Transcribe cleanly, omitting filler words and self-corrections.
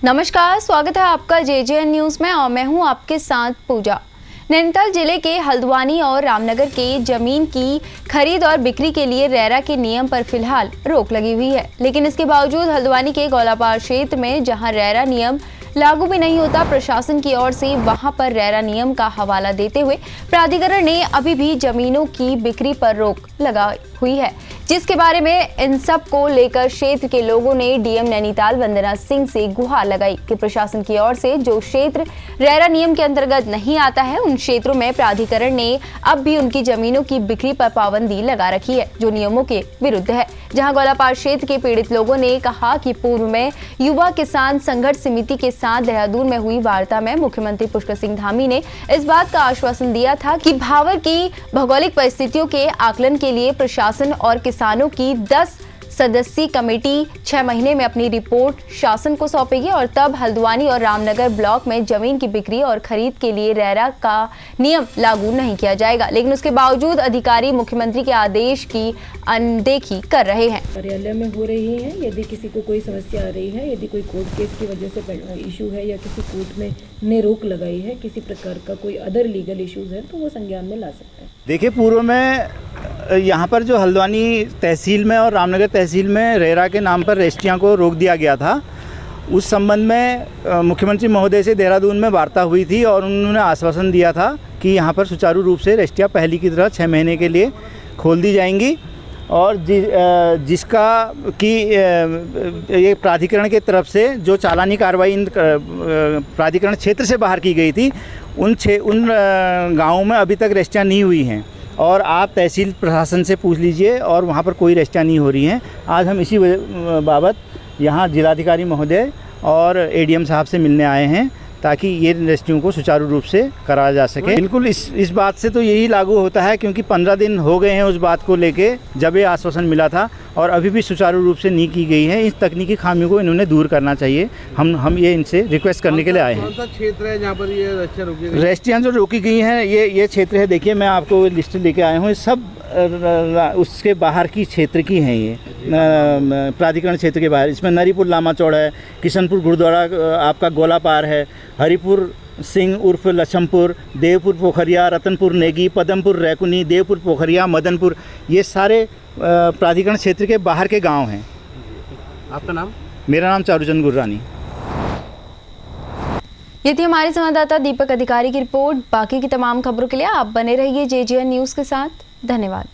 नमस्कार, स्वागत है आपका जेजेएन न्यूज में और मैं हूं आपके साथ पूजा। नैनीताल जिले के हल्द्वानी और रामनगर के जमीन की खरीद और बिक्री के लिए रेरा के नियम पर फिलहाल रोक लगी हुई है, लेकिन इसके बावजूद हल्द्वानी के गोलापार क्षेत्र में जहां रेरा नियम लागू भी नहीं होता, प्रशासन की ओर से वहां पर रेरा नियम का हवाला देते हुए प्राधिकरण ने अभी भी जमीनों की बिक्री पर रोक लगाई हुई है, जिसके बारे में इन सब को लेकर क्षेत्र के लोगों ने डीएम नैनीताल वंदना सिंह से गुहार लगाई कि प्रशासन की ओर से जो क्षेत्र रेरा नियम के अंतर्गत नहीं आता है, उन क्षेत्रों में प्राधिकरण ने अब भी उनकी जमीनों की बिक्री पर पाबंदी लगा रखी है, जो नियमों के विरुद्ध है। जहां गोलापार क्षेत्र के पीड़ित लोगों ने कहा कि पूर्व में युवा किसान संघर्ष समिति के साथ देहरादून में हुई वार्ता में मुख्यमंत्री पुष्कर सिंह धामी ने इस बात का आश्वासन दिया था कि भावर की भौगोलिक परिस्थितियों के आकलन के लिए प्रशासन और किसानों की 10 सदस्यीय कमेटी 6 महीने में अपनी रिपोर्ट शासन को सौंपेगी और तब हल्द्वानी और रामनगर ब्लॉक में जमीन की बिक्री और खरीद के लिए रेरा का नियम लागू नहीं किया जाएगा। लेकिन उसके बावजूद अधिकारी मुख्यमंत्री के आदेश की अनदेखी कर रहे हैं। कार्यालय में हो रही है, यदि किसी को कोई समस्या आ रही है, यदि कोई कोर्ट केस की वजह से इशू है या किसी कोर्ट ने रोक लगाई है, किसी प्रकार का कोई अदर लीगल इश्यूज है, तो वो संज्ञान में ला सकते हैं। देखिए, पूर्व में यहाँ पर जो हल्द्वानी तहसील में और रामनगर तहसील में रेरा के नाम पर रजिस्ट्रियाँ को रोक दिया गया था, उस संबंध में मुख्यमंत्री महोदय से देहरादून में वार्ता हुई थी और उन्होंने आश्वासन दिया था कि यहाँ पर सुचारू रूप से रजिस्ट्रियाँ पहले की तरह 6 महीने के लिए खोल दी जाएंगी और जिसका कि ये प्राधिकरण के तरफ से जो चालानी कार्रवाई प्राधिकरण क्षेत्र से बाहर की गई थी, उन गाँवों में अभी तक रजिस्ट्रियाँ नहीं हुई हैं और आप तहसील प्रशासन से पूछ लीजिए और वहाँ पर कोई रजिस्ट्रियाँ नहीं हो रही हैं। आज हम इसी बाबत यहाँ जिलाधिकारी महोदय और एडीएम साहब से मिलने आए हैं ताकि ये रजिस्ट्रियों को सुचारू रूप से कराया जा सके। बिल्कुल इस बात से तो यही लागू होता है, क्योंकि 15 दिन हो गए हैं उस बात को लेके जब ये आश्वासन मिला था और अभी भी सुचारू रूप से नहीं की गई है। इस तकनीकी खामियों को इन्होंने दूर करना चाहिए। हम ये इनसे रिक्वेस्ट करने के लिए आए हैं। कौन सा क्षेत्र है जहाँ पर ये रजिस्ट्रियाँ रोकी गई? रजिस्ट्रियाँ जो रोकी गई हैं ये क्षेत्र है, देखिए मैं आपको लिस्ट लेके आया हूँ, सब उसके बाहर की क्षेत्र की हैं, ये प्राधिकरण क्षेत्र के बाहर। इसमें नरीपुर लामा चौड़ है, किशनपुर गुरुद्वारा आपका गोलापार है, हरिपुर सिंह उर्फ लछमपुर, देवपुर पोखरिया, रतनपुर नेगी, पदमपुर रैकुनी, देवपुर पोखरिया, मदनपुर, ये सारे प्राधिकरण क्षेत्र के बाहर के गांव हैं। आपका नाम? मेरा नाम चारूचंद गुर्रानी। ये थी हमारे संवाददाता दीपक अधिकारी की रिपोर्ट। बाकी की तमाम खबरों के लिए आप बने रहिए जेजेएन न्यूज़ के साथ। धन्यवाद।